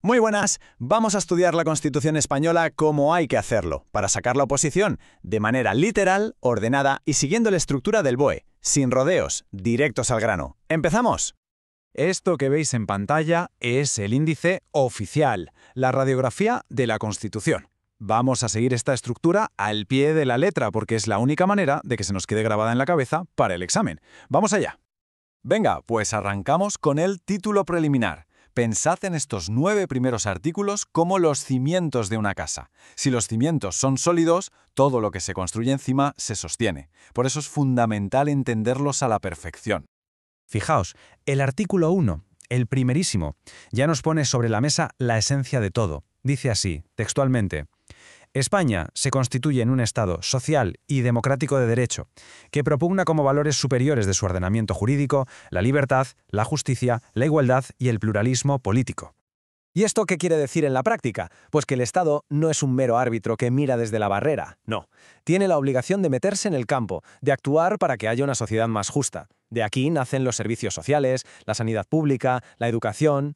Muy buenas, vamos a estudiar la Constitución española como hay que hacerlo, para sacar la oposición, de manera literal, ordenada y siguiendo la estructura del BOE, sin rodeos, directos al grano. ¡Empezamos! Esto que veis en pantalla es el índice oficial, la radiografía de la Constitución. Vamos a seguir esta estructura al pie de la letra porque es la única manera de que se nos quede grabada en la cabeza para el examen. ¡Vamos allá! Venga, pues arrancamos con el título preliminar. Pensad en estos 9 primeros artículos como los cimientos de una casa. Si los cimientos son sólidos, todo lo que se construye encima se sostiene. Por eso es fundamental entenderlos a la perfección. Fijaos, el artículo 1, el primerísimo, ya nos pone sobre la mesa la esencia de todo. Dice así, textualmente: España se constituye en un Estado social y democrático de derecho, que propugna como valores superiores de su ordenamiento jurídico la libertad, la justicia, la igualdad y el pluralismo político. ¿Y esto qué quiere decir en la práctica? Pues que el Estado no es un mero árbitro que mira desde la barrera, no. Tiene la obligación de meterse en el campo, de actuar para que haya una sociedad más justa. De aquí nacen los servicios sociales, la sanidad pública, la educación.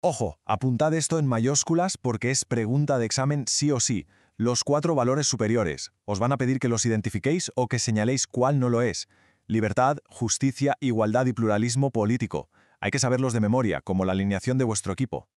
Ojo, apuntad esto en mayúsculas porque es pregunta de examen sí o sí. Los 4 valores superiores. Os van a pedir que los identifiquéis o que señaléis cuál no lo es. Libertad, justicia, igualdad y pluralismo político. Hay que saberlos de memoria, como la alineación de vuestro equipo.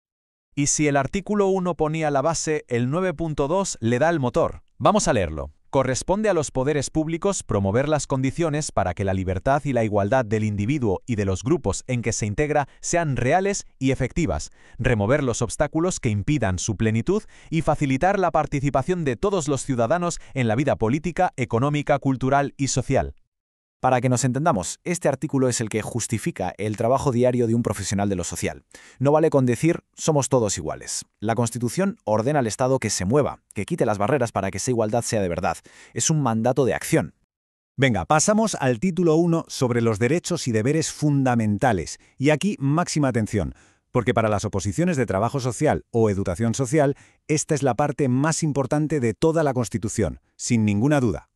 Y si el artículo 1 ponía la base, el 9.2 le da el motor. Vamos a leerlo. Corresponde a los poderes públicos promover las condiciones para que la libertad y la igualdad del individuo y de los grupos en que se integra sean reales y efectivas, remover los obstáculos que impidan su plenitud y facilitar la participación de todos los ciudadanos en la vida política, económica, cultural y social. Para que nos entendamos, este artículo es el que justifica el trabajo diario de un profesional de lo social. No vale con decir somos todos iguales. La Constitución ordena al Estado que se mueva, que quite las barreras para que esa igualdad sea de verdad. Es un mandato de acción. Venga, pasamos al título 1 sobre los derechos y deberes fundamentales. Y aquí máxima atención, porque para las oposiciones de trabajo social o educación social, esta es la parte más importante de toda la Constitución, sin ninguna duda.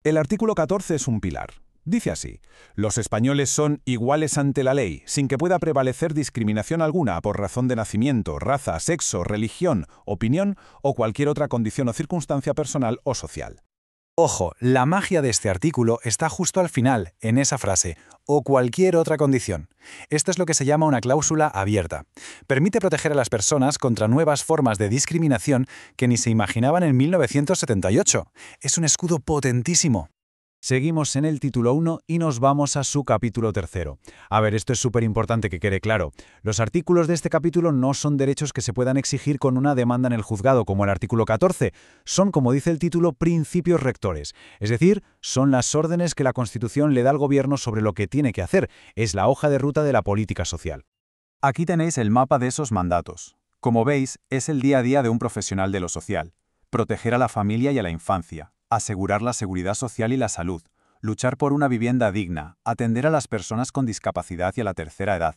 El artículo 14 es un pilar. Dice así: los españoles son iguales ante la ley, sin que pueda prevalecer discriminación alguna por razón de nacimiento, raza, sexo, religión, opinión o cualquier otra condición o circunstancia personal o social. Ojo, la magia de este artículo está justo al final, en esa frase, o cualquier otra condición. Esto es lo que se llama una cláusula abierta. Permite proteger a las personas contra nuevas formas de discriminación que ni se imaginaban en 1978. Es un escudo potentísimo. Seguimos en el título 1 y nos vamos a su capítulo 3. A ver, esto es súper importante que quede claro. Los artículos de este capítulo no son derechos que se puedan exigir con una demanda en el juzgado, como el artículo 14. Son, como dice el título, principios rectores. Es decir, son las órdenes que la Constitución le da al gobierno sobre lo que tiene que hacer. Es la hoja de ruta de la política social. Aquí tenéis el mapa de esos mandatos. Como veis, es el día a día de un profesional de lo social. Proteger a la familia y a la infancia. Asegurar la seguridad social y la salud, luchar por una vivienda digna, atender a las personas con discapacidad y a la tercera edad.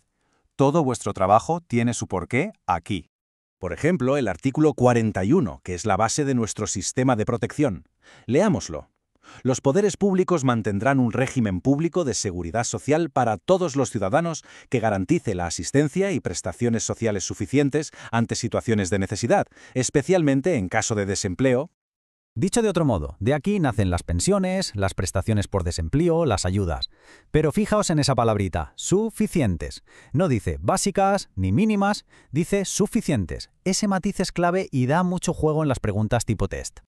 Todo vuestro trabajo tiene su porqué aquí. Por ejemplo, el artículo 41, que es la base de nuestro sistema de protección. Leámoslo. Los poderes públicos mantendrán un régimen público de seguridad social para todos los ciudadanos que garantice la asistencia y prestaciones sociales suficientes ante situaciones de necesidad, especialmente en caso de desempleo. Dicho de otro modo, de aquí nacen las pensiones, las prestaciones por desempleo, las ayudas. Pero fijaos en esa palabrita, suficientes. No dice básicas ni mínimas, dice suficientes. Ese matiz es clave y da mucho juego en las preguntas tipo test.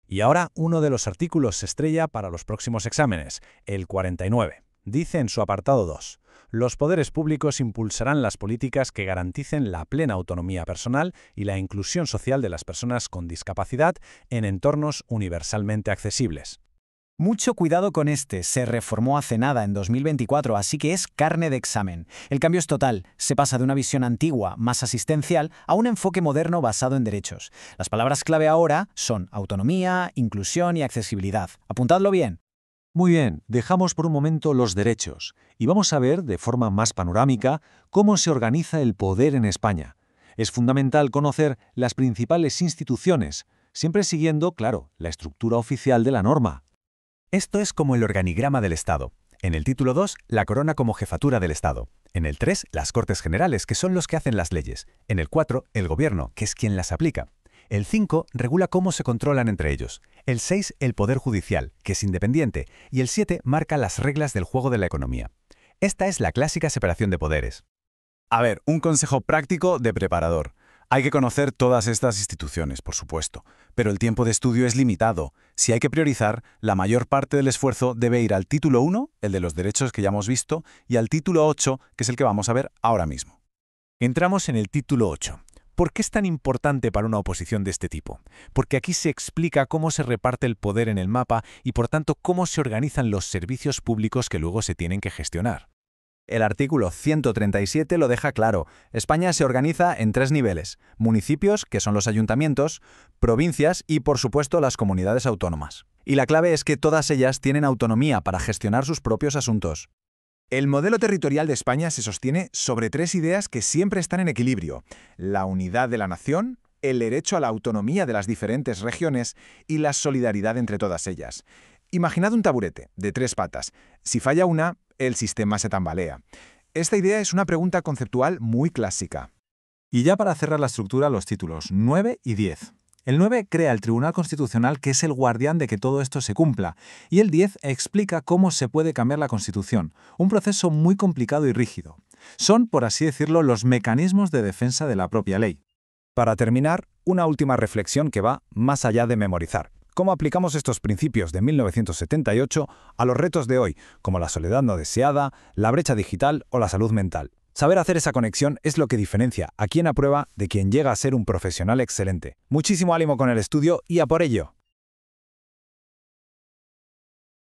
Y ahora uno de los artículos estrella para los próximos exámenes, el 49. Dice en su apartado 2, los poderes públicos impulsarán las políticas que garanticen la plena autonomía personal y la inclusión social de las personas con discapacidad en entornos universalmente accesibles. Mucho cuidado con este, se reformó hace nada en 2024, así que es carne de examen. El cambio es total, se pasa de una visión antigua, más asistencial, a un enfoque moderno basado en derechos. Las palabras clave ahora son autonomía, inclusión y accesibilidad. Apuntadlo bien. Muy bien, dejamos por un momento los derechos y vamos a ver de forma más panorámica cómo se organiza el poder en España. Es fundamental conocer las principales instituciones, siempre siguiendo, claro, la estructura oficial de la norma. Esto es como el organigrama del Estado. En el título 2, la corona como jefatura del Estado. En el 3, las Cortes Generales, que son los que hacen las leyes. En el 4, el gobierno, que es quien las aplica. El 5 regula cómo se controlan entre ellos. El 6, el Poder Judicial, que es independiente. Y el 7 marca las reglas del juego de la economía. Esta es la clásica separación de poderes. A ver, un consejo práctico de preparador. Hay que conocer todas estas instituciones, por supuesto, pero el tiempo de estudio es limitado. Si hay que priorizar, la mayor parte del esfuerzo debe ir al título 1, el de los derechos que ya hemos visto, y al título 8, que es el que vamos a ver ahora mismo. Entramos en el título 8. ¿Por qué es tan importante para una oposición de este tipo? Porque aquí se explica cómo se reparte el poder en el mapa y, por tanto, cómo se organizan los servicios públicos que luego se tienen que gestionar. El artículo 137 lo deja claro. España se organiza en 3 niveles: municipios, que son los ayuntamientos, provincias y, por supuesto, las comunidades autónomas. Y la clave es que todas ellas tienen autonomía para gestionar sus propios asuntos. El modelo territorial de España se sostiene sobre 3 ideas que siempre están en equilibrio: la unidad de la nación, el derecho a la autonomía de las diferentes regiones y la solidaridad entre todas ellas. Imaginad un taburete de 3 patas. Si falla una, el sistema se tambalea. Esta idea es una pregunta conceptual muy clásica. Y ya para cerrar la estructura, los títulos 9 y 10. El 9 crea el Tribunal Constitucional, que es el guardián de que todo esto se cumpla, y el 10 explica cómo se puede cambiar la Constitución, un proceso muy complicado y rígido. Son, por así decirlo, los mecanismos de defensa de la propia ley. Para terminar, una última reflexión que va más allá de memorizar. ¿Cómo aplicamos estos principios de 1978 a los retos de hoy, como la soledad no deseada, la brecha digital o la salud mental? Saber hacer esa conexión es lo que diferencia a quien aprueba de quien llega a ser un profesional excelente. Muchísimo ánimo con el estudio y a por ello.